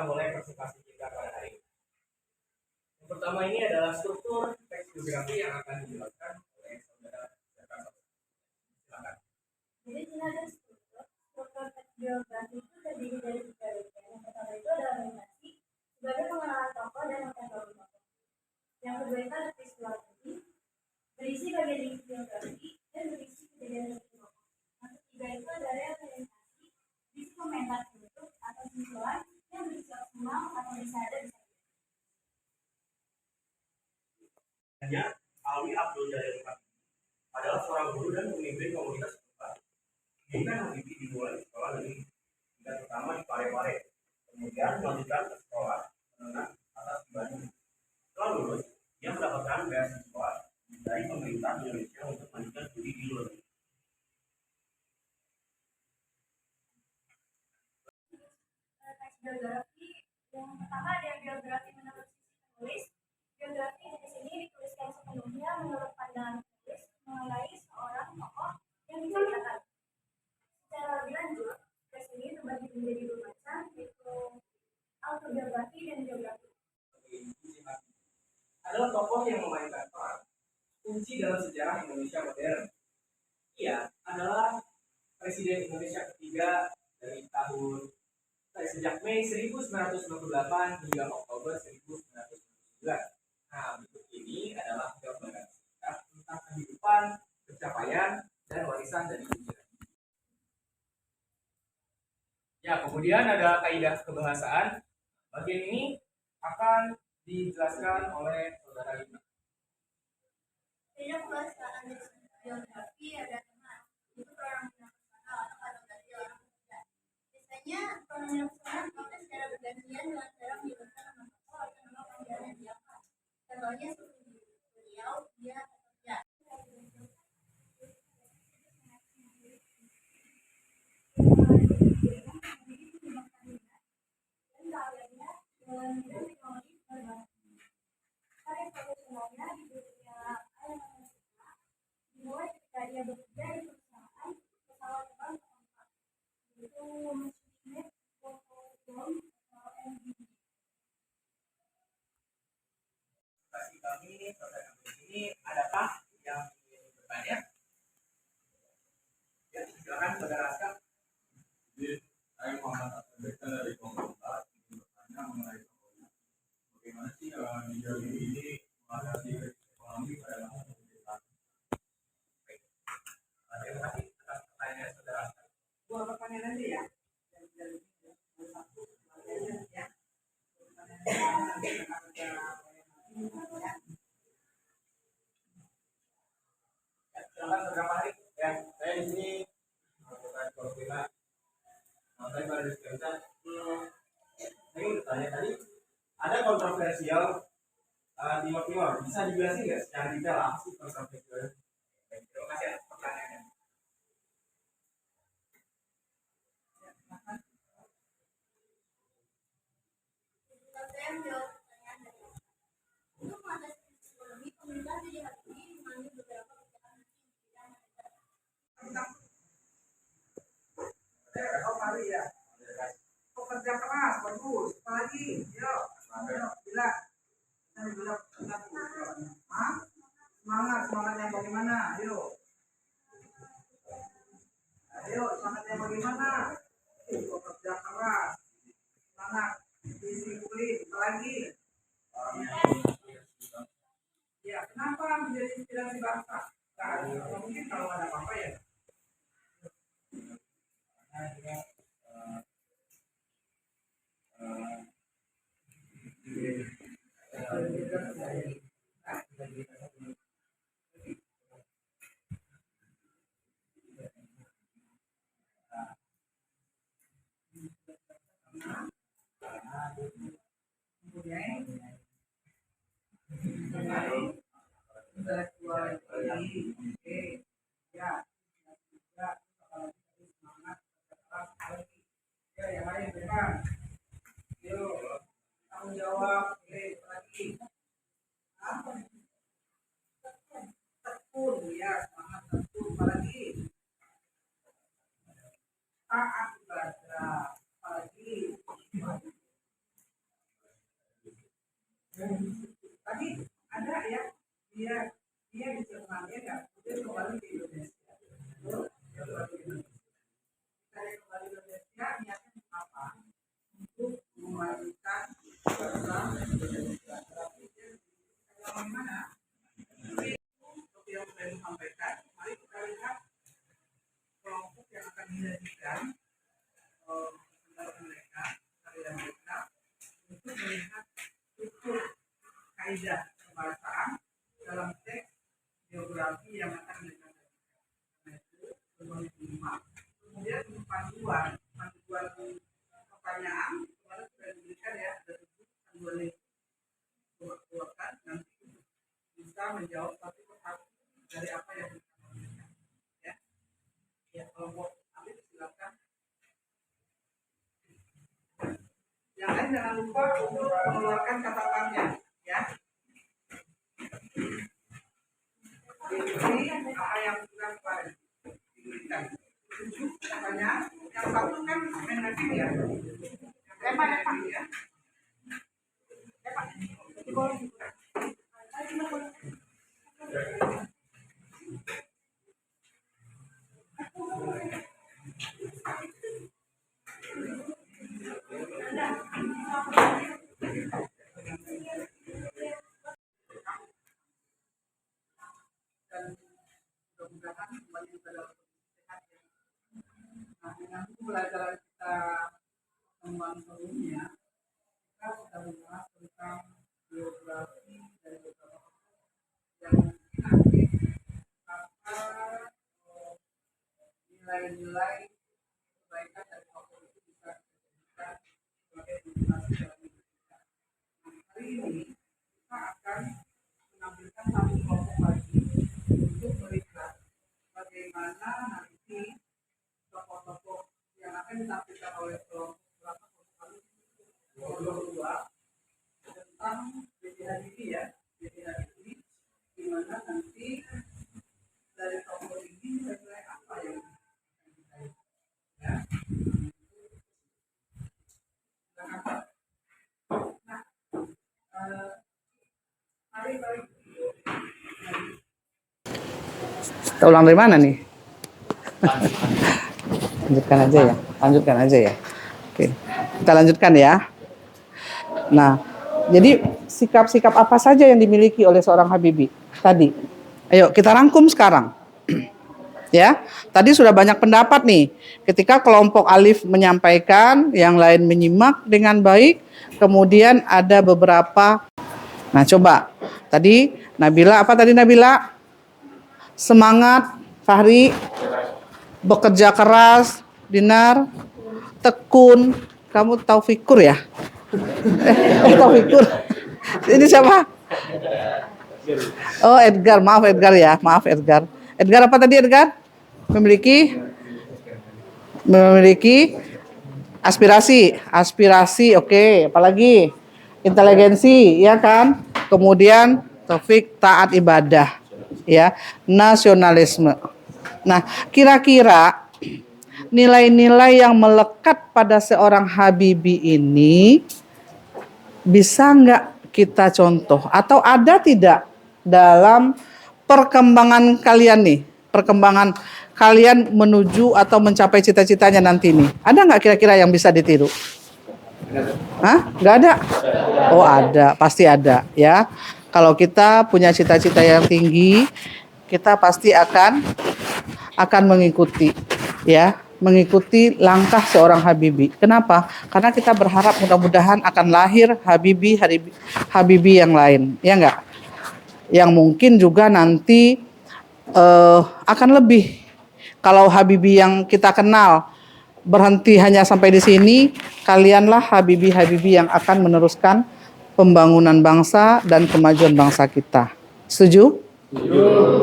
kita mulai presentasi kita pada hari ini. Yang pertama ini adalah struktur teks biografi yang akan dijelaskan oleh saudara Zaka. Silakan. Jadi ini ada struktur teks biografi itu terdiri dari 3 bagian. Yang pertama itu adalah orientasi sebagai pengenalan tokoh dan latar belakang tokoh. Yang kedua itu ada visualisasi berisi bagian inti biografi dan berisi kejadian tokoh. Yang ketiga itu ada representasi berisi komentar penutup atau simpulan yang berisi opsional atau bisa ada bisa. Alwi Abdul Jalil adalah seorang guru dan pemimpin komunitas setempat. Pendidikan Habibie dimulai di sekolah negeri tingkat pertama di Parepare, kemudian melanjutkan ke sekolah menengah atas di Bandung. Setelah lulus, dia mendapatkan beasiswa dari pemerintah Indonesia untuk melanjutkan studi di luar negeri. Teks biografi yang pertama ada biografi menurut sisi penulis. Biografi di sini dituliskan sepenuhnya menurut pandangan penulis mengenai seorang tokoh yang diceritakan. Secara lebih lanjut, teks ini terbagi menjadi 2 macam, yaitu autobiografi dan biografi. Adalah tokoh yang memainkan peran kunci dalam sejarah Indonesia modern. Ia adalah Presiden Indonesia ketiga dari sejak Mei 1998 hingga Oktober 1999. Nah, berikut ini adalah gambaran singkat tentang kehidupan, pencapaian, dan warisan dari Indonesia. Ya, kemudian ada kaidah kebahasaan. Bagian ini akan dijelaskan oleh saudara Lina. Kaidah kebahasaan biografi ada teman, itu pronoun personal atau kata ganti orang ketiga. Biasanya pronoun personal dipakai secara bergantian dengan cara menyebutkan nama tokoh atau nama panggilan yang diangkat. Contohnya seperti beliau, dia, atau dia. Dimulai ketika dia bekerja di perusahaan pesawat terbang keempat, yaitu Machinist Propulsion atau MBD. Kami saudara ini adakah yang ingin bertanya? Ya, silakan saudara Aska. Jadi, saya Muhammad Asbeka dari komunitas ingin bertanya mengenai contohnya. Bagaimana sih di Jawa ini mengatasi ekonomi pada masa pemerintahan? Terima kasih atas pertanyaan saudara Aska. Dua pertanyaan aja ya. Silakan saudara Fahri. Ya, saya di sini melakukan koordinat. Saya pada diskusi. Saya ingin bertanya tadi, ada kontroversial timur-timur. Bisa dijelasin nggak secara detail apa sih kontroversial? Terima kasih atas pertanyaannya. Saya menjawab pertanyaan dari untuk mengatasi krisis ekonomi, pemerintah jadi Habibie mengambil beberapa kebijakan yang Pekerja keras, bagus. Apalagi, yuk, bila semangat yang bagaimana? Ayo, semangat yang bagaimana? Pekerja keras, semangat, disiplin, apalagi. Ya, kenapa menjadi inspirasi bangsa? Nah, mungkin kalau ada apa-apa ya. Tanggung jawab, lagi. Tekun, ya, semangat tekun, apalagi. Taat ibadah, apalagi. menyajikan pendapat mereka, karya mereka untuk melihat struktur kaidah kebahasaan dalam teks geografi yang akan mereka sajikan. Nah, itu sebagai lima. Kemudian untuk panduan pertanyaan kemarin sudah diberikan ya, ada 7 panduan yang keluarkan, nanti bisa menjawab satu persatu dari apa yang kita berikan. Ya, ya kelompok Alif silakan. Yang lain jangan lupa untuk mengeluarkan catatannya, ya. Ini apa yang sudah kemarin diberikan. 7 katanya, yang satu kan main mapping ya. Lepas ya. Dan mudah-mudahan kembali pada sehat ya. Nah, dengan pembelajaran kita pertemuan sebelumnya, kita sudah membahas tentang geografi dan beberapa yang nanti apa nilai-nilai kebaikan dari tokoh itu bisa dijadikan sebagai motivasi dalam hidup kita. Nah, hari ini kita akan menampilkan satu kelompok lagi untuk melihat bagaimana nanti tokoh-tokoh yang akan ditampilkan oleh kelompok berapa kelompok dua tentang BPH ini ya, BPH ini di mana nanti dari tokoh ini nilai apa yang akan kita ya. Nah, mari. Kita ulang dari mana nih? Lanjutkan aja ya. Oke, kita lanjutkan ya. Nah, jadi sikap-sikap apa saja yang dimiliki oleh seorang Habibie tadi? Ayo kita rangkum sekarang. Ya, tadi sudah banyak pendapat nih. Ketika kelompok Alif menyampaikan, yang lain menyimak dengan baik, kemudian ada beberapa. Nah, coba. Tadi Nabila, apa tadi Nabila? Semangat, Fahri, bekerja keras, Dinar, tekun, kamu Taufikur ya? Taufikur. Ini siapa? Oh, Edgar, maaf Edgar ya, maaf Edgar. Edgar apa tadi Edgar? Memiliki aspirasi, oke. Apalagi inteligensi, ya kan? Kemudian taufik, taat ibadah, ya, nasionalisme. Nah, kira-kira nilai-nilai yang melekat pada seorang Habibie ini bisa nggak kita contoh atau ada tidak dalam perkembangan kalian nih, perkembangan kalian menuju atau mencapai cita-citanya nanti nih, ada nggak kira-kira yang bisa ditiru? Hah? Nggak ada? Oh ada, pasti ada ya. Kalau kita punya cita-cita yang tinggi, kita pasti akan mengikuti, ya, mengikuti langkah seorang Habibie. Kenapa? Karena kita berharap mudah-mudahan akan lahir Habibie yang lain, ya enggak? Yang mungkin juga nanti akan lebih. Kalau Habibie yang kita kenal berhenti hanya sampai di sini, kalianlah Habibie yang akan meneruskan pembangunan bangsa dan kemajuan bangsa kita. Setuju?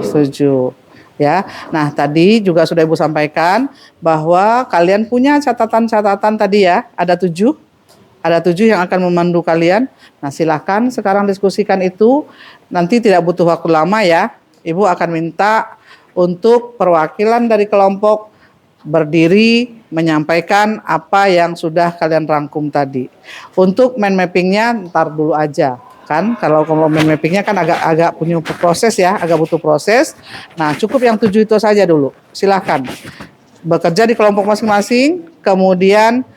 Setuju. Ya. Nah, tadi juga sudah Ibu sampaikan bahwa kalian punya catatan-catatan tadi ya, ada 7. Ada 7 yang akan memandu kalian. Nah, silakan sekarang diskusikan itu. Nanti tidak butuh waktu lama ya. Ibu akan minta untuk perwakilan dari kelompok berdiri menyampaikan apa yang sudah kalian rangkum tadi. Untuk mind mappingnya ntar dulu aja. Kan kalau mind mappingnya kan agak punya proses ya, agak butuh proses. Nah, cukup yang 7 itu saja dulu. Silahkan bekerja di kelompok masing-masing, kemudian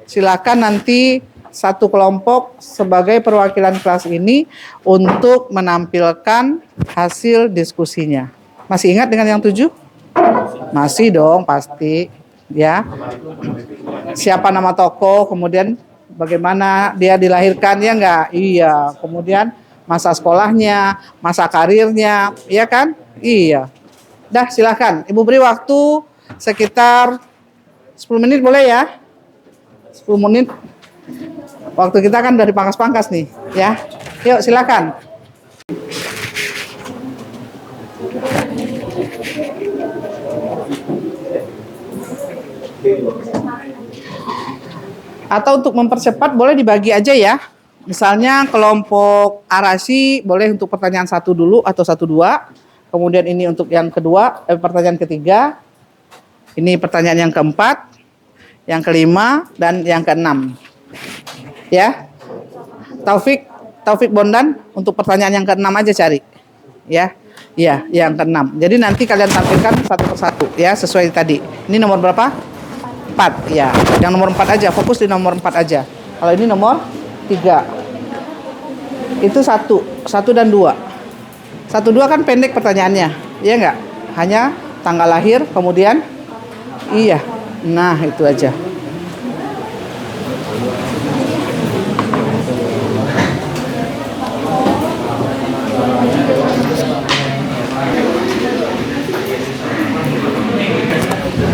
silakan nanti satu kelompok sebagai perwakilan kelas ini untuk menampilkan hasil diskusinya. Masih ingat dengan yang 7? Masih dong, pasti. ya. Siapa nama tokoh, kemudian bagaimana dia dilahirkan, ya enggak? Iya. Kemudian masa sekolahnya, masa karirnya, ya kan? Iya. Dah, silakan. Ibu beri waktu sekitar 10 menit boleh ya? 10 menit. Waktu kita kan dari pangkas-pangkas nih, ya. Yuk, silakan. Atau untuk mempercepat boleh dibagi aja ya. Misalnya kelompok arasi boleh untuk pertanyaan 1 dulu atau 1, 2. Kemudian ini untuk yang kedua, pertanyaan ketiga. Ini pertanyaan yang keempat, yang kelima, dan yang keenam. Ya. Taufik Bondan untuk pertanyaan yang keenam aja cari. Ya. Ya, yang keenam. Jadi nanti kalian tampilkan satu persatu ya, sesuai tadi. Ini nomor berapa? 4 ya. Yang nomor 4 aja, fokus di nomor 4 aja. Kalau ini nomor 3. Itu 1 dan 2. 1, 2 kan pendek pertanyaannya. Iya enggak? Hanya tanggal lahir, kemudian iya. Nah, itu aja.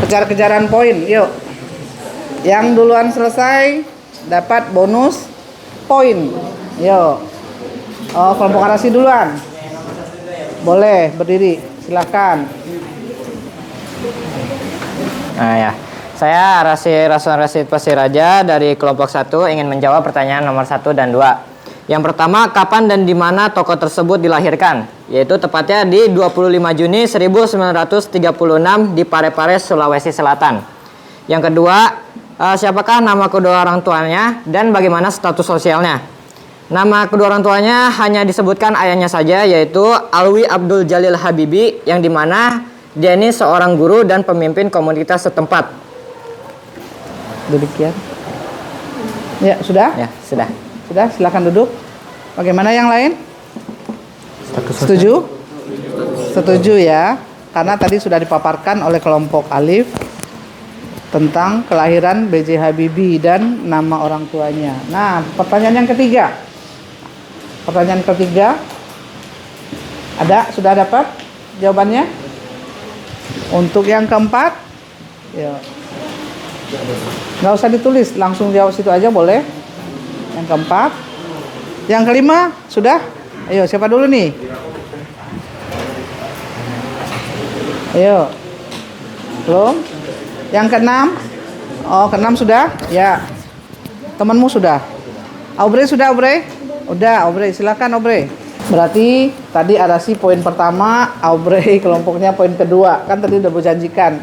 Kejar-kejaran poin, yuk. Yang duluan selesai dapat bonus poin. Yuk. Oh, kelompok arasi duluan. Boleh berdiri, silakan. Nah ya, saya Rasul Rasid Pasiraja dari kelompok 1 ingin menjawab pertanyaan nomor 1 dan 2. Yang pertama, kapan dan di mana tokoh tersebut dilahirkan? Yaitu tepatnya di 25 Juni 1936 di Parepare, Sulawesi Selatan. Yang kedua, siapakah nama kedua orang tuanya dan bagaimana status sosialnya? Nama kedua orang tuanya hanya disebutkan ayahnya saja, yaitu Alwi Abdul Jalil Habibi, yang dimana dia ini seorang guru dan pemimpin komunitas setempat. Demikian. Ya, sudah? Ya, sudah. Sudah, silakan duduk. Bagaimana yang lain? Setuju? Setuju ya. Karena tadi sudah dipaparkan oleh kelompok Alif tentang kelahiran B.J. Habibie dan nama orang tuanya. Nah, pertanyaan yang ketiga. Pertanyaan ketiga. Ada? Sudah dapat jawabannya? Untuk yang keempat, ya. Nggak usah ditulis, langsung jawab situ aja boleh. Yang keempat, yang kelima sudah. Ayo, siapa dulu nih? Ayo, belum? Yang keenam, oh keenam sudah? Ya, temanmu sudah. Aubrey sudah, Aubrey? Udah, Aubrey, silakan Aubrey. Berarti tadi arasi poin pertama, Aubrey kelompoknya poin kedua. Kan tadi udah berjanjikan.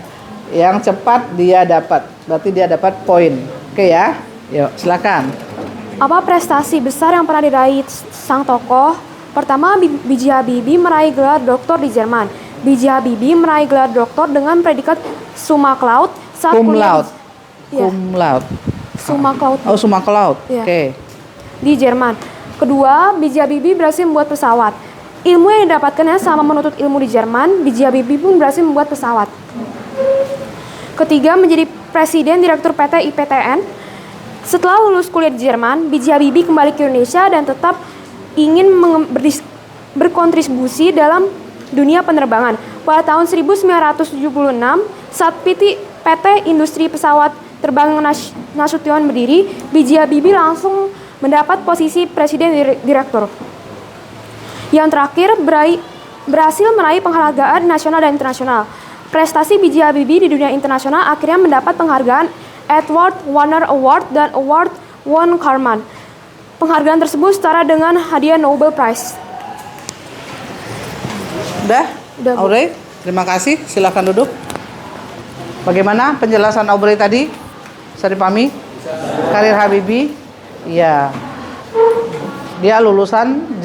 Yang cepat dia dapat. Berarti dia dapat poin. Oke ya? Yuk, silakan. Apa prestasi besar yang pernah diraih sang tokoh? Pertama, B.J. Habibie meraih gelar doktor di Jerman. B.J. Habibie meraih gelar doktor dengan predikat summa laude saat Cum kuliah laude. Ya, Cum laude. summa laude Oh, summa laude. Iya. Oke. di Jerman. Kedua, B.J. Habibie berhasil membuat pesawat. Ilmu yang didapatkannya sama menuntut ilmu di Jerman, B.J. Habibie pun berhasil membuat pesawat. Ketiga, menjadi presiden direktur PT IPTN. Setelah lulus kuliah di Jerman, B.J. Habibie kembali ke Indonesia dan tetap ingin berkontribusi dalam dunia penerbangan. Pada tahun 1976, saat PT Industri Pesawat Terbang Nasution berdiri, B.J. Habibie langsung mendapat posisi presiden direktur. Yang terakhir, berhasil meraih penghargaan nasional dan internasional. Prestasi B.J. Habibie di dunia internasional akhirnya mendapat penghargaan Edward Warner Award dan Award Von Karman. Penghargaan tersebut setara dengan hadiah Nobel Prize. Udah? Udah, Bu. Aubrey, terima kasih. Silakan duduk. Bagaimana penjelasan Aubrey tadi? Bisa dipahami? Karir Habibie? Ya. Dia lulusan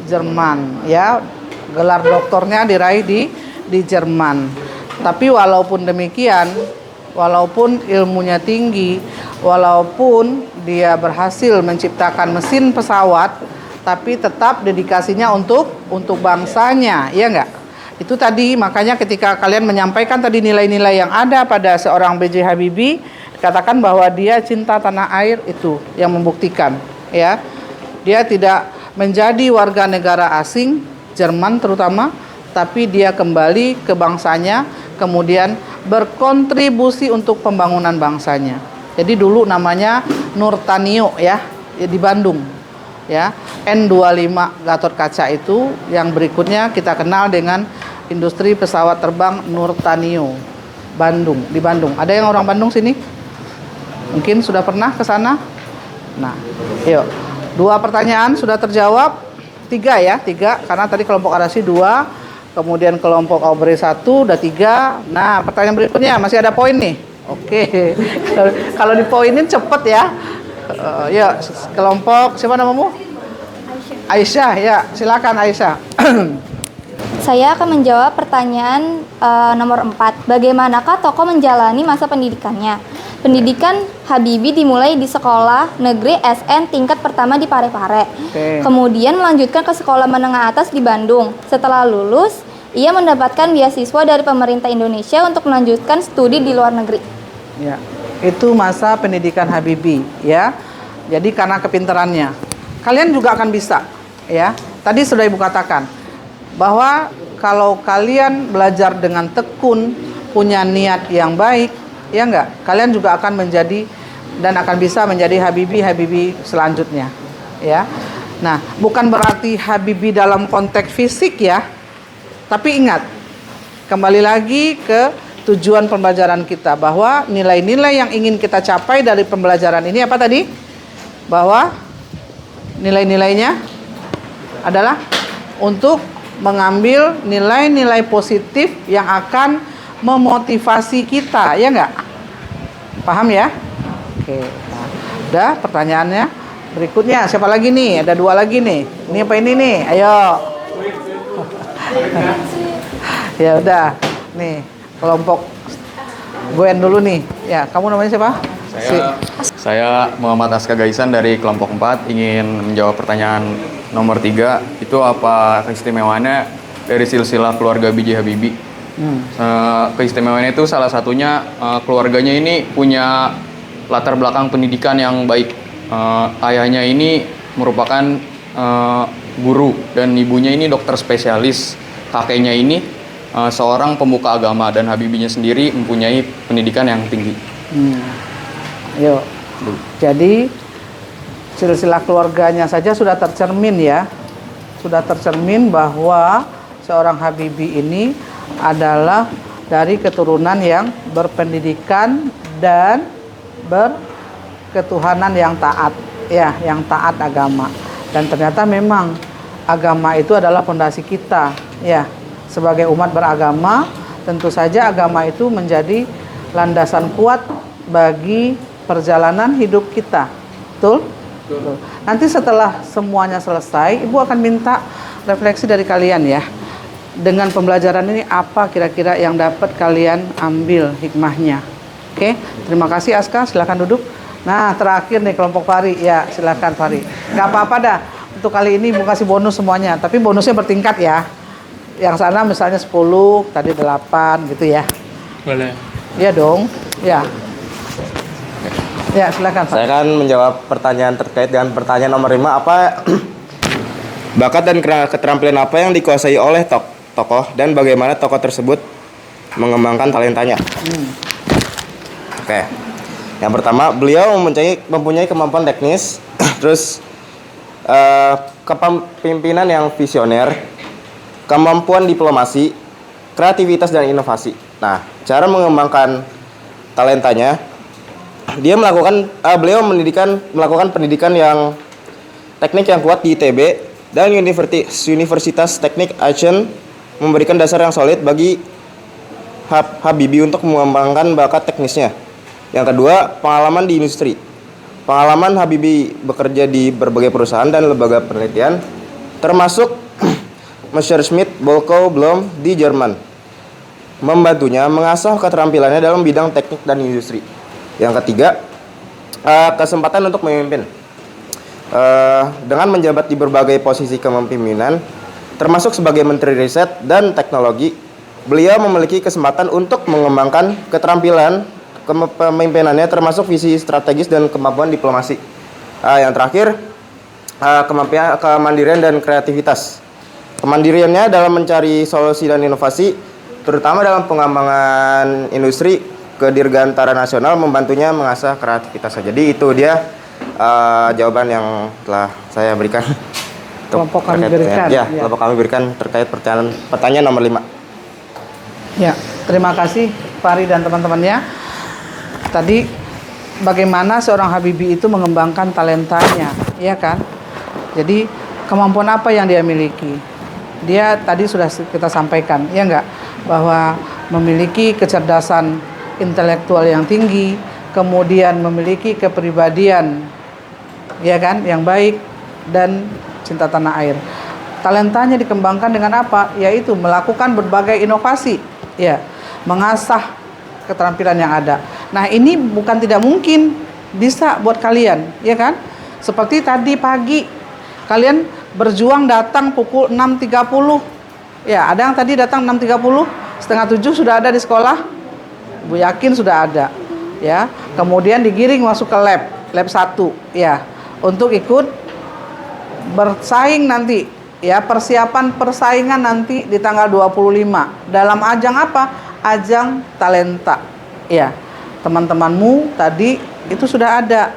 Jerman, ya. Gelar doktornya diraih di Jerman. Tapi walaupun demikian, walaupun ilmunya tinggi, walaupun dia berhasil menciptakan mesin pesawat, tapi tetap dedikasinya untuk bangsanya, ya enggak? Itu tadi, makanya ketika kalian menyampaikan tadi nilai-nilai yang ada pada seorang B.J. Habibie, katakan bahwa dia cinta tanah air, itu yang membuktikan, ya. Dia tidak menjadi warga negara asing, Jerman terutama, tapi dia kembali ke bangsanya, kemudian berkontribusi untuk pembangunan bangsanya. Jadi dulu namanya Nurtanio, ya, di Bandung. Ya, N25 Gatot Kaca itu, yang berikutnya kita kenal dengan industri pesawat terbang Nurtanio Bandung, di Bandung. Ada yang orang Bandung sini? Mungkin sudah pernah ke sana? Nah, yuk. 2 pertanyaan sudah terjawab. 3 ya, 3 karena tadi kelompok Arasi 2, kemudian kelompok Aubrey 1, udah 3. Nah, pertanyaan berikutnya masih ada poin nih. Oke. Kalau dipoinin cepet ya. Ya, kelompok siapa namamu? Aisyah, ya. Silakan Aisyah. Saya akan menjawab pertanyaan nomor 4. Bagaimanakah tokoh menjalani masa pendidikannya? Pendidikan Habibie dimulai di sekolah negeri SN tingkat pertama di Parepare. Kemudian melanjutkan ke sekolah menengah atas di Bandung. Setelah lulus, ia mendapatkan beasiswa dari pemerintah Indonesia untuk melanjutkan studi di luar negeri. Ya, itu masa pendidikan Habibie, ya. Jadi karena kepintarannya, kalian juga akan bisa, ya. Tadi sudah Ibu katakan bahwa kalau kalian belajar dengan tekun, punya niat yang baik, ya enggak, kalian juga akan menjadi dan akan bisa menjadi Habibie selanjutnya, ya. Nah, bukan berarti Habibie dalam konteks fisik ya, tapi ingat, kembali lagi ke tujuan pembelajaran kita, bahwa nilai-nilai yang ingin kita capai dari pembelajaran ini apa tadi? Bahwa nilai-nilainya adalah untuk mengambil nilai-nilai positif yang akan memotivasi kita, ya enggak? Paham ya? Oke. Nah, udah pertanyaannya. Berikutnya siapa lagi nih? Ada 2 lagi nih. Ini apa ini nih? Ayo. Ya udah. Nih, kelompok Goen dulu nih. Ya, kamu namanya siapa? Saya Muhammad Aska Gaisan dari kelompok 4 ingin menjawab pertanyaan nomor 3. Itu apa keistimewaannya dari silsilah keluarga B.J. Habibie? Keistimewaannya itu salah satunya keluarganya ini punya latar belakang pendidikan yang baik. Ayahnya ini merupakan guru dan ibunya ini dokter spesialis. Kakeknya ini seorang pembuka agama dan Habibie-nya sendiri mempunyai pendidikan yang tinggi. Yuk. Jadi silsilah keluarganya saja sudah tercermin ya. Sudah tercermin bahwa seorang Habibie ini adalah dari keturunan yang berpendidikan dan berketuhanan yang taat, ya, yang taat agama. Dan ternyata memang agama itu adalah fondasi kita, ya. Sebagai umat beragama, tentu saja agama itu menjadi landasan kuat bagi perjalanan hidup kita. Betul? Betul. Nanti setelah semuanya selesai, Ibu akan minta refleksi dari kalian ya. Dengan pembelajaran ini apa kira-kira yang dapat kalian ambil hikmahnya? Oke, terima kasih Aska, silakan duduk. Nah, terakhir nih kelompok Fari, ya silakan Fari. Gak apa-apa dah, untuk kali ini Ibu kasih bonus semuanya, tapi bonusnya bertingkat ya. Yang sana misalnya 10, tadi 8 gitu ya. Boleh. Iya dong, ya. Ya silakan Pak. Saya akan menjawab pertanyaan terkait dengan pertanyaan nomor 5. Apa bakat dan keterampilan apa yang dikuasai oleh tokoh dan bagaimana tokoh tersebut mengembangkan talentanya? Oke. Yang pertama, beliau mempunyai kemampuan teknis, terus kepemimpinan yang visioner, kemampuan diplomasi, kreativitas dan inovasi. Nah, cara mengembangkan talentanya, beliau melakukan pendidikan yang teknik yang kuat di ITB dan Universitas Teknik Aachen, memberikan dasar yang solid bagi Habibie untuk mengembangkan bakat teknisnya. Yang kedua, pengalaman di industri. Pengalaman Habibie bekerja di berbagai perusahaan dan lembaga penelitian, termasuk Messerschmitt, Bolko, Blohm di Jerman, membantunya mengasah keterampilannya dalam bidang teknik dan industri. Yang ketiga, kesempatan untuk memimpin. Dengan menjabat di berbagai posisi kepemimpinan, termasuk sebagai Menteri Riset dan Teknologi, beliau memiliki kesempatan untuk mengembangkan keterampilan kepemimpinannya termasuk visi strategis dan kemampuan diplomasi. Yang terakhir, kemandirian dan kreativitas. Kemandiriannya dalam mencari solusi dan inovasi, terutama dalam pengembangan industri, kedirgantara nasional membantunya mengasah kreativitasnya. Jadi itu dia jawaban yang telah saya berikan. Kelompok kami terkait, berikan. ya, kelompok kami berikan terkait pertanyaan nomor 5. Ya, terima kasih Fahri dan teman-temannya. Tadi bagaimana seorang Habibie itu mengembangkan talentanya, ya kan? Jadi kemampuan apa yang dia miliki? Dia tadi sudah kita sampaikan, ya enggak? Bahwa memiliki kecerdasan intelektual yang tinggi, kemudian memiliki kepribadian, ya kan, yang baik dan cinta tanah air. Talentanya dikembangkan dengan apa? Yaitu melakukan berbagai inovasi, ya, mengasah keterampilan yang ada. Nah, ini bukan tidak mungkin bisa buat kalian, ya kan? Seperti tadi pagi kalian berjuang datang pukul 6.30. Ya, ada yang tadi datang 6.30, setengah 7 sudah ada di sekolah. Bu yakin sudah ada, ya. Kemudian digiring masuk ke lab 1, ya, untuk ikut bersaing nanti, ya, persaingan nanti di tanggal 25 dalam ajang apa? Ajang talenta, ya. Teman-temanmu tadi itu sudah ada.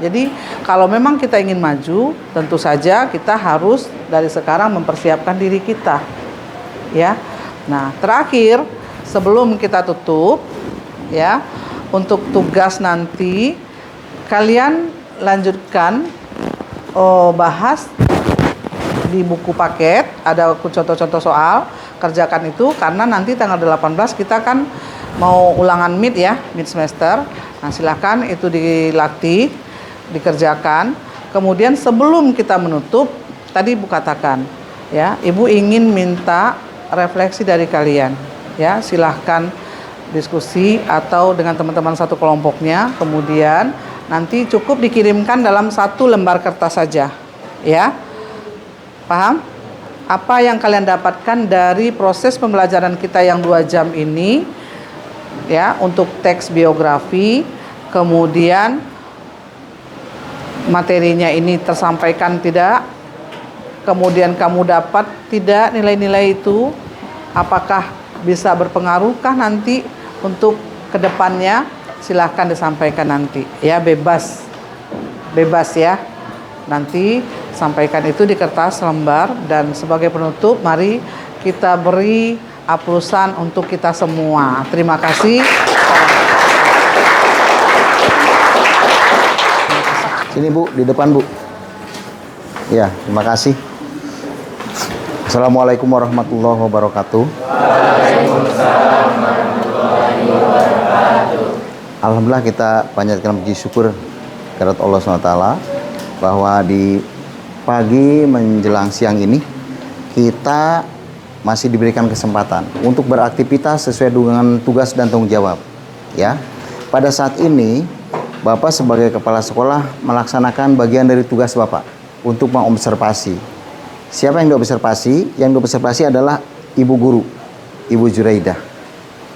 Jadi kalau memang kita ingin maju, tentu saja kita harus dari sekarang mempersiapkan diri kita, ya. Nah, terakhir sebelum kita tutup, ya, untuk tugas nanti kalian lanjutkan bahas di buku paket, ada contoh-contoh soal, kerjakan itu karena nanti tanggal 18 kita kan mau ulangan mid, ya, mid semester. Nah, silakan itu dilatih, dikerjakan. Kemudian sebelum kita menutup, tadi Ibu katakan, ya, Ibu ingin minta refleksi dari kalian, ya, silahkan diskusi atau dengan teman-teman satu kelompoknya, kemudian nanti cukup dikirimkan dalam 1 lembar kertas saja, ya. Paham? Apa yang kalian dapatkan dari proses pembelajaran kita yang 2 jam ini, ya, untuk teks biografi, kemudian materinya ini tersampaikan tidak, kemudian kamu dapat tidak nilai-nilai itu, apakah bisa berpengaruhkah nanti untuk kedepannya? Silahkan disampaikan nanti, ya, bebas ya, nanti sampaikan itu di kertas lembar. Dan sebagai penutup, mari kita beri aplusan untuk kita semua. Terima kasih. Sini Bu, di depan Bu. Ya, terima kasih. Assalamualaikum warahmatullahi wabarakatuh. Waalaikumsalam warahmatullahi wabarakatuh. Alhamdulillah kita panjatkan puji syukur kepada Allah SWT bahwa di pagi menjelang siang ini kita masih diberikan kesempatan untuk beraktivitas sesuai dengan tugas dan tanggung jawab, ya. Pada saat ini Bapak sebagai kepala sekolah melaksanakan bagian dari tugas Bapak untuk mengobservasi. Siapa yang diobservasi? Yang diobservasi adalah Ibu Guru, Ibu Juraidah.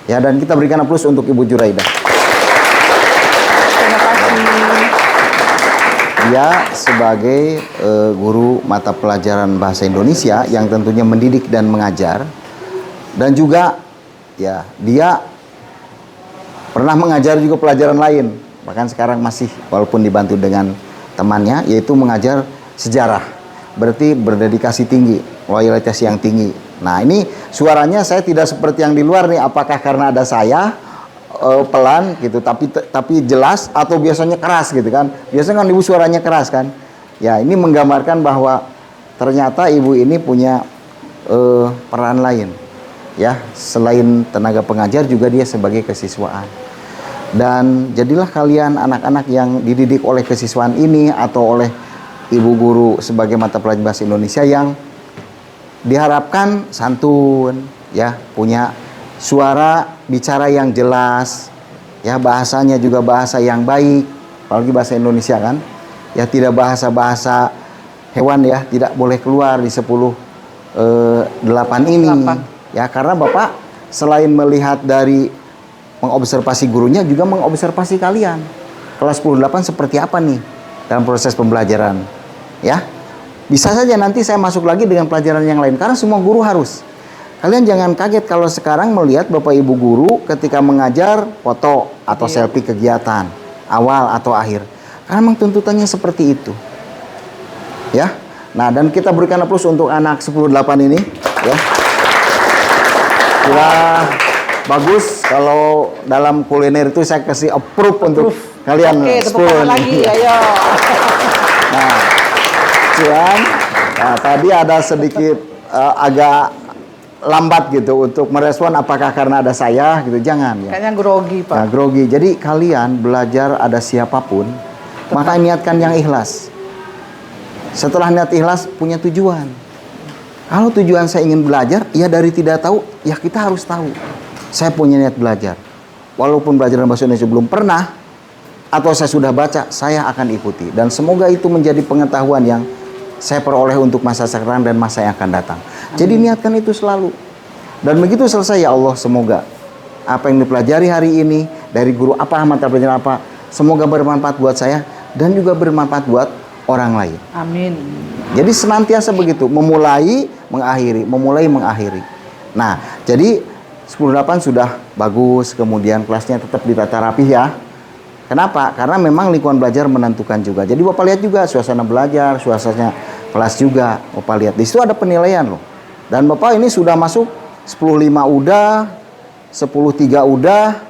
Ya, dan kita berikan aplaus untuk Ibu Juraidah. Dia sebagai guru mata pelajaran bahasa Indonesia yang tentunya mendidik dan mengajar, dan juga, ya, dia pernah mengajar juga pelajaran lain, bahkan sekarang masih, walaupun dibantu dengan temannya, yaitu mengajar sejarah. Berarti berdedikasi tinggi, loyalitas yang tinggi. Nah, ini suaranya saya tidak seperti yang di luar nih, apakah karena ada saya pelan gitu, tapi jelas, atau biasanya keras gitu kan. Biasanya kan ibu suaranya keras kan. Ya, ini menggambarkan bahwa ternyata ibu ini punya peran lain, ya, selain tenaga pengajar juga dia sebagai kesiswaan. Dan jadilah kalian anak-anak yang dididik oleh kesiswaan ini atau oleh ibu guru sebagai mata pelajaran bahasa Indonesia yang diharapkan santun, ya, punya suara bicara yang jelas, ya, bahasanya juga bahasa yang baik, apalagi bahasa Indonesia kan, ya, tidak bahasa-bahasa hewan, ya, tidak boleh keluar di 10 8 ini. 8. Ya, karena Bapak selain melihat dari mengobservasi gurunya juga mengobservasi kalian. Kelas 10-8 seperti apa nih dalam proses pembelajaran. Ya. Bisa saja nanti saya masuk lagi dengan pelajaran yang lain karena semua guru harus. Kalian jangan kaget kalau sekarang melihat Bapak Ibu guru ketika mengajar foto atau selfie kegiatan awal atau akhir. Karena memang tuntutannya seperti itu. Ya. Nah, dan kita berikan aplaus untuk anak 10-8 ini, ya. Kira bagus kalau dalam kuliner itu saya kasih approve untuk kalian. Oke, tepuk tangan lagi, ayo. Nah, cuman, nah, tadi ada sedikit agak lambat gitu untuk merespon apakah karena ada saya gitu, jangan ya. Kayaknya grogi, Pak. Nah, grogi. Jadi kalian belajar ada siapapun, maka niatkan yang ikhlas. Setelah niat ikhlas punya tujuan. Kalau tujuan saya ingin belajar, ya dari tidak tahu, ya kita harus tahu. Saya punya niat belajar. Walaupun belajar bahasa Indonesia belum pernah, atau saya sudah baca, saya akan ikuti. Dan semoga itu menjadi pengetahuan yang saya peroleh untuk masa sekarang dan masa yang akan datang. Jadi niatkan itu selalu. Dan begitu selesai, ya Allah, semoga apa yang dipelajari hari ini, dari guru apa, mata pelajaran apa, semoga bermanfaat buat saya, dan juga bermanfaat buat orang lain. Amin. Jadi senantiasa begitu, memulai, mengakhiri, memulai, mengakhiri. Nah, jadi 10-8 sudah bagus, kemudian kelasnya tetap ditata rapi ya. Kenapa? Karena memang lingkungan belajar menentukan juga. Jadi Bapak lihat juga suasana belajar, suasana kelas juga. Bapak lihat, di situ ada penilaian loh. Dan Bapak ini sudah masuk 10-5 udah, 10-3 udah,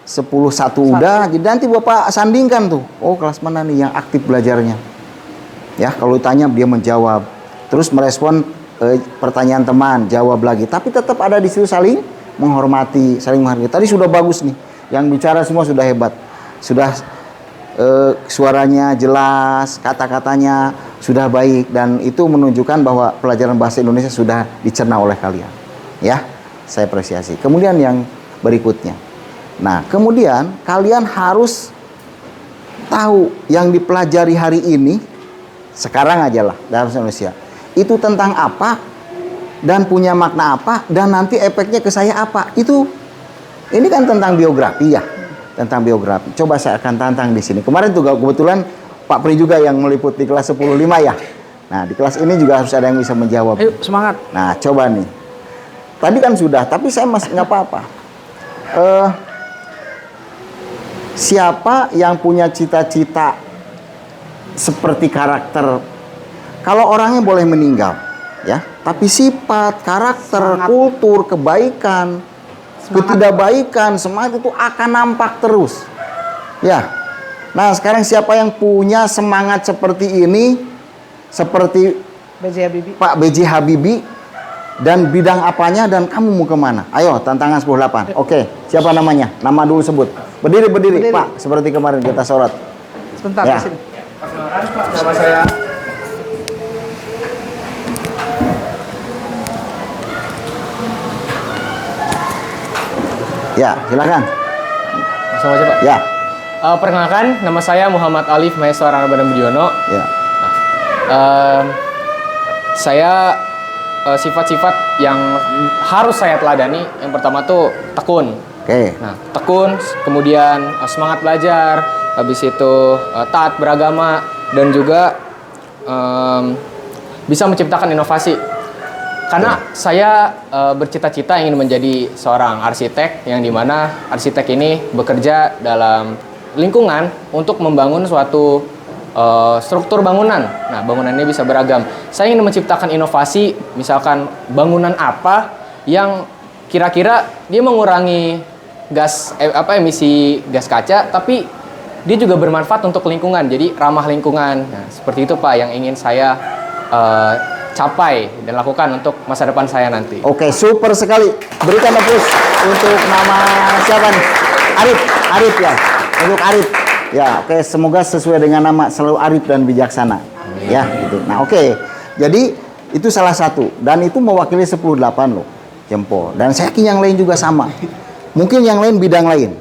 10-1 udah. Jadi nanti Bapak sandingkan tuh, oh kelas mana nih yang aktif belajarnya. Ya, kalau ditanya dia menjawab, terus merespon pertanyaan teman, jawab lagi. Tapi tetap ada di situ saling menghormati, saling menghargai. Tadi sudah bagus nih, yang bicara semua sudah hebat, sudah suaranya jelas, kata-katanya sudah baik, dan itu menunjukkan bahwa pelajaran bahasa Indonesia sudah dicerna oleh kalian. Ya, saya apresiasi. Kemudian yang berikutnya, nah kemudian kalian harus tahu yang dipelajari hari ini. Sekarang aja lah dalam bahasa Indonesia itu tentang apa dan punya makna apa dan nanti efeknya ke saya apa. Itu ini kan tentang biografi ya, tentang biografi. Coba saya akan tantang di sini. Kemarin tuh kebetulan Pak Pri juga yang meliput di kelas 10-5 ya. Nah, di kelas ini juga harus ada yang bisa menjawab. Ayo semangat. Nah, coba nih. Tadi kan sudah, tapi saya masih nggak apa-apa. Siapa yang punya cita-cita seperti karakter? Kalau orangnya boleh meninggal, ya, tapi sifat, karakter, kultur, kebaikan, ketidakbaikan, semangat itu akan nampak terus. Ya. Nah, sekarang siapa yang punya semangat seperti ini, seperti B.J. Habibie. Pak B.J. Habibie, dan bidang apanya dan kamu mau kemana? Ayo, tantangan 10-8. Oke, siapa namanya? Nama dulu sebut. Berdiri, Pak, seperti kemarin kita sorot. Sebentar, ya. di sini. Perkenalkan Pak, nama saya Ya, silakan. Langsung aja Pak. Ya. Perkenalkan, nama saya Muhammad Alif Maheswara Rabana Budiono. Ya. Saya sifat-sifat yang harus saya teladani. Yang pertama tuh tekun. Oke. Nah, tekun, kemudian semangat belajar, habis itu taat beragama, dan juga bisa menciptakan inovasi. Karena saya bercita-cita ingin menjadi seorang arsitek, yang dimana arsitek ini bekerja dalam lingkungan untuk membangun suatu struktur bangunan. Nah, bangunan ini bisa beragam. Saya ingin menciptakan inovasi, misalkan bangunan apa yang kira-kira dia mengurangi emisi gas kaca, tapi dia juga bermanfaat untuk lingkungan, jadi ramah lingkungan. Nah, seperti itu Pak yang ingin saya capai dan lakukan untuk masa depan saya nanti. Oke, super sekali. Berikan aplaus untuk nama siapa nih? Arif ya. Untuk Arif. Ya, oke, semoga sesuai dengan nama, selalu arif dan bijaksana. Ya, gitu. Nah, oke. Jadi itu salah satu dan itu mewakili 10-8 loh. Jempol. Dan saya yakin yang lain juga sama. Mungkin yang lain bidang lain.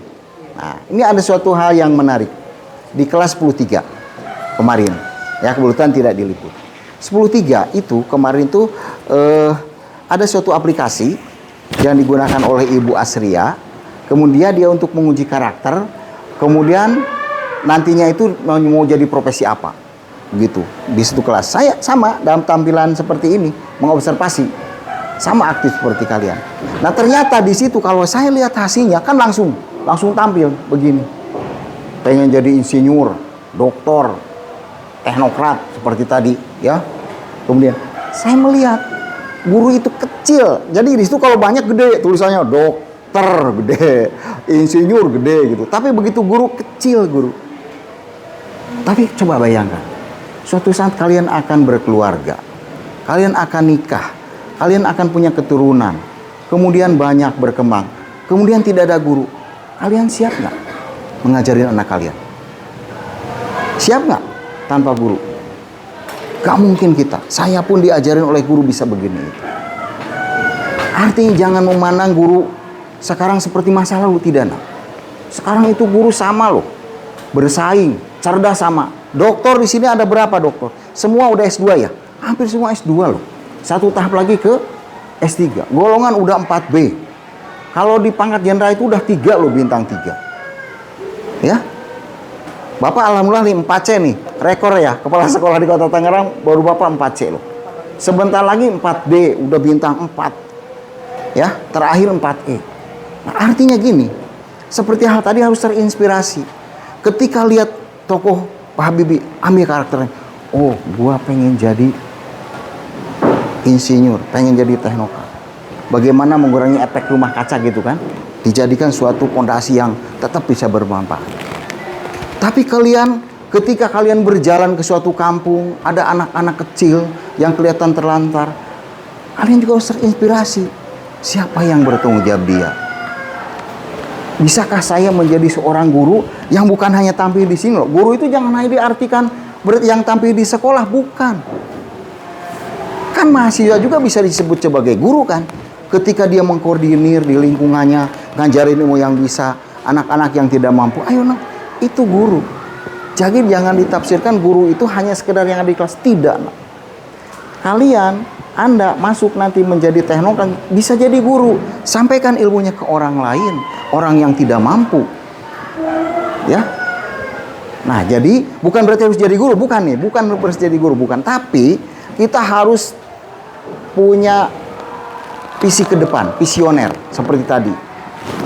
Nah, ini ada suatu hal yang menarik. Di kelas 10-3 kemarin, ya kebetulan tidak diliput. 10.3 itu kemarin tuh ada suatu aplikasi yang digunakan oleh Ibu Asria. Kemudian dia untuk menguji karakter. Kemudian nantinya itu mau jadi profesi apa, begitu. Di situ kelas saya sama dalam tampilan seperti ini, mengobservasi, sama aktif seperti kalian. Nah ternyata di situ kalau saya lihat hasilnya kan langsung tampil begini. Pengen jadi insinyur, doktor, teknokrat seperti tadi, ya. Kemudian saya melihat guru itu kecil. Jadi di situ kalau banyak gede tulisannya dokter gede, insinyur gede gitu. Tapi begitu guru kecil guru. Tapi coba bayangkan, suatu saat kalian akan berkeluarga, kalian akan nikah, kalian akan punya keturunan, kemudian banyak berkembang, kemudian tidak ada guru. Kalian siap nggak mengajarin anak kalian? Siap nggak tanpa guru? Gak mungkin kita. Saya pun diajarin oleh guru bisa begini. Artinya jangan memandang guru sekarang seperti masa lalu, tidak. Nah. Sekarang itu guru sama loh, bersaing, cerdas sama. Dokter di sini ada berapa dokter? Semua udah S2 ya? Hampir semua S2 loh. Satu tahap lagi ke S3. Golongan udah 4B. Kalau di pangkat jenderal itu udah 3 loh, bintang 3. Ya. Bapak alhamdulillah nih 4C nih, rekor ya, kepala sekolah di Kota Tangerang baru Bapak 4C loh. Sebentar lagi 4D, udah bintang 4. Ya, terakhir 4E. Nah, artinya gini, seperti hal tadi harus terinspirasi. Ketika lihat tokoh Pak Habibie, ambil karakternya. Oh, gua pengen jadi insinyur, pengen jadi teknokrat. Bagaimana mengurangi efek rumah kaca gitu kan? Dijadikan suatu fondasi yang tetap bisa bermanfaat. Tapi kalian, ketika kalian berjalan ke suatu kampung, ada anak-anak kecil yang kelihatan terlantar, kalian juga harus terinspirasi. Siapa yang bertanggung jawab dia? Bisakah saya menjadi seorang guru yang bukan hanya tampil di sini loh? Guru itu jangan hanya diartikan yang tampil di sekolah, bukan. Kan mahasiswa juga bisa disebut sebagai guru kan? Ketika dia mengkoordinir di lingkungannya, ngajarin ilmu yang bisa, anak-anak yang tidak mampu, ayo nah. Itu guru. Jadi jangan ditafsirkan guru itu hanya sekedar yang ada di kelas. Tidak. Kalian, Anda masuk nanti menjadi teknokrat, bisa jadi guru. Sampaikan ilmunya ke orang lain, orang yang tidak mampu. Ya. Nah, jadi bukan berarti harus jadi guru, bukan nih, bukan harus jadi guru, bukan. Tapi kita harus punya visi ke depan, visioner seperti tadi.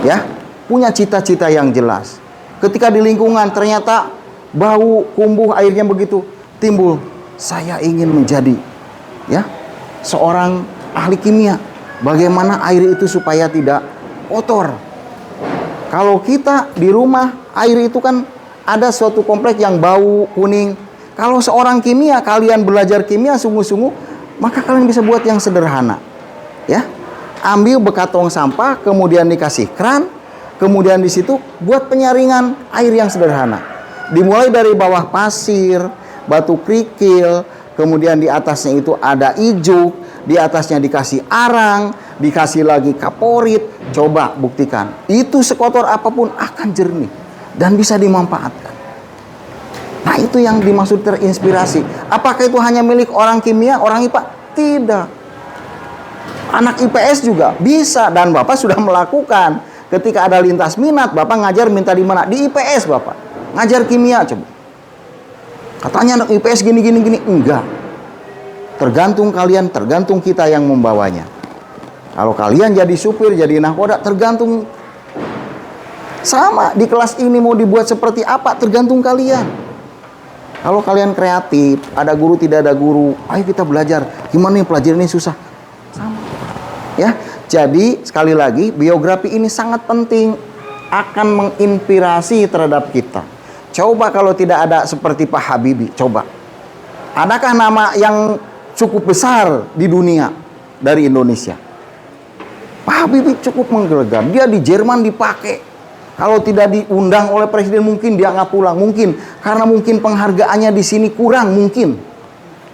Ya, punya cita-cita yang jelas. Ketika di lingkungan ternyata bau, kumbuh, airnya begitu timbul, saya ingin menjadi ya seorang ahli kimia. Bagaimana air itu supaya tidak kotor? Kalau kita di rumah, air itu kan ada suatu kompleks yang bau kuning. Kalau seorang kimia, kalian belajar kimia sungguh-sungguh, maka kalian bisa buat yang sederhana. Ya, ambil bekas tong sampah, kemudian dikasih keran. Kemudian di situ buat penyaringan air yang sederhana. Dimulai dari bawah pasir, batu kerikil, kemudian di atasnya itu ada ijuk, di atasnya dikasih arang, dikasih lagi kaporit. Coba buktikan. Itu sekotor apapun akan jernih dan bisa dimanfaatkan. Nah, itu yang dimaksud terinspirasi. Apakah itu hanya milik orang kimia, orang IPA? Tidak. Anak IPS juga bisa dan Bapak sudah melakukan. Ketika ada lintas minat, Bapak ngajar minta di mana? Di IPS Bapak. Ngajar kimia coba. Katanya anak IPS gini. Enggak. Tergantung kalian, tergantung kita yang membawanya. Kalau kalian jadi supir, jadi nahkoda, tergantung. Sama, di kelas ini mau dibuat seperti apa, tergantung kalian. Kalau kalian kreatif, ada guru, tidak ada guru, ayo kita belajar. Gimana nih pelajaran ini susah? Sama. Ya. Jadi sekali lagi biografi ini sangat penting, akan menginspirasi terhadap kita. Coba kalau tidak ada seperti Pak Habibie, coba. Adakah nama yang cukup besar di dunia dari Indonesia? Pak Habibie cukup menggelegar. Dia di Jerman dipakai. Kalau tidak diundang oleh presiden mungkin dia nggak pulang, mungkin karena mungkin penghargaannya di sini kurang mungkin.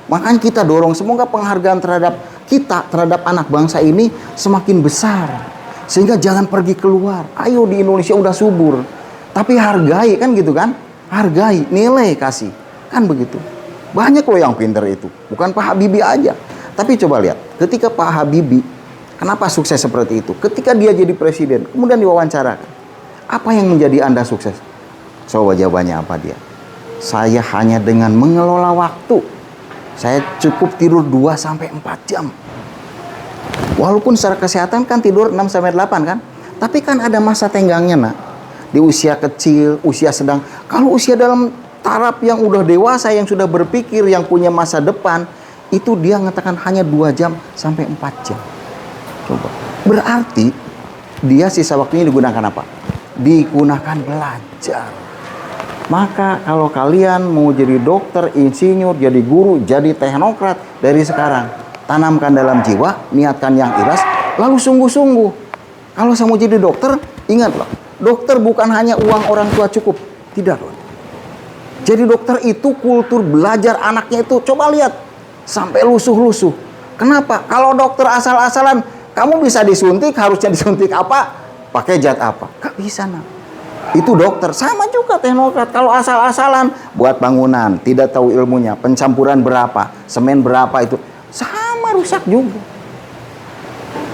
Makanya kita dorong semoga penghargaan terhadap kita, terhadap anak bangsa ini semakin besar. Sehingga jangan pergi keluar. Ayo di Indonesia udah subur. Tapi hargai kan gitu kan. Hargai, nilai kasih. Kan begitu. Banyak loh yang pinter itu. Bukan Pak Habibie aja. Tapi coba lihat, ketika Pak Habibie, kenapa sukses seperti itu? Ketika dia jadi presiden, kemudian diwawancarakan, apa yang menjadi Anda sukses? Coba jawabannya apa dia? Saya hanya dengan mengelola waktu. Saya cukup tidur 2-4 jam. Walaupun secara kesehatan kan tidur 6-8 kan. Tapi kan ada masa tenggangnya nak. Di usia kecil, usia sedang. Kalau usia dalam taraf yang udah dewasa, yang sudah berpikir, yang punya masa depan, itu dia mengatakan hanya 2-4 jam. Coba. Berarti dia sisa waktunya digunakan apa? Digunakan belajar. Maka kalau kalian mau jadi dokter, insinyur, jadi guru, jadi teknokrat dari sekarang, tanamkan dalam jiwa, niatkan yang ikhlas, lalu sungguh-sungguh. Kalau saya mau jadi dokter, ingat loh, dokter bukan hanya uang orang tua cukup. Tidak loh. Jadi dokter itu kultur belajar anaknya itu, coba lihat, sampai lusuh-lusuh. Kenapa? Kalau dokter asal-asalan, kamu bisa disuntik, harusnya disuntik apa? Pakai zat apa? Gak bisa nak. Itu dokter. Sama juga teknokrat. Kalau asal-asalan buat bangunan, tidak tahu ilmunya, pencampuran berapa, semen berapa, itu sama rusak juga.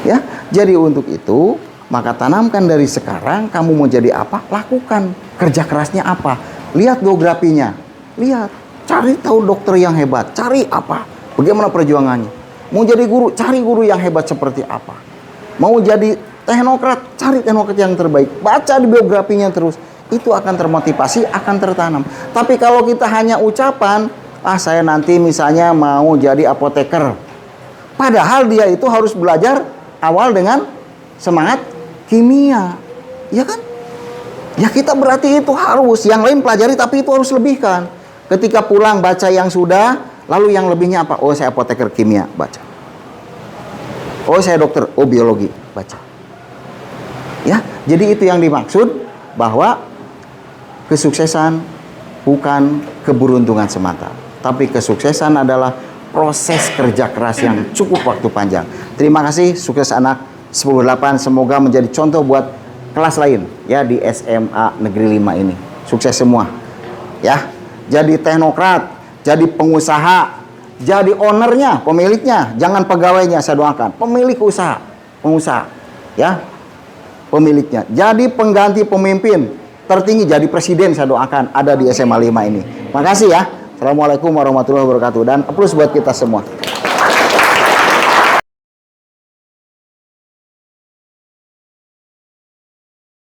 Ya, jadi untuk itu maka tanamkan dari sekarang. Kamu mau jadi apa? Lakukan. Kerja kerasnya apa? Lihat biografinya. Lihat. Cari tahu dokter yang hebat. Cari apa? Bagaimana perjuangannya? Mau jadi guru, cari guru yang hebat seperti apa. Mau jadi teknokrat, cari teknokrat yang terbaik. Baca di biografinya terus. Itu akan termotivasi, akan tertanam. Tapi kalau kita hanya ucapan, saya nanti misalnya mau jadi apoteker. Padahal dia itu harus belajar awal dengan semangat kimia. Ya kan? Ya kita berarti itu harus. Yang lain pelajari tapi itu harus lebihkan. Ketika pulang baca yang sudah, lalu yang lebihnya apa? Oh saya apoteker kimia, baca. Oh saya dokter, oh biologi, baca. Ya, jadi itu yang dimaksud bahwa kesuksesan bukan keberuntungan semata, tapi kesuksesan adalah proses kerja keras yang cukup waktu panjang. Terima kasih, sukses anak 108, semoga menjadi contoh buat kelas lain ya di SMA Negeri 5 ini. Sukses semua. Ya, jadi teknokrat, jadi pengusaha, jadi ownernya, pemiliknya, jangan pegawainya, saya doakan. Pemilik usaha, pengusaha, ya. Pemiliknya. Jadi pengganti pemimpin tertinggi, jadi presiden, saya doakan ada di SMA 5 ini. Makasih ya. Assalamualaikum warahmatullahi wabarakatuh. Dan plus buat kita semua.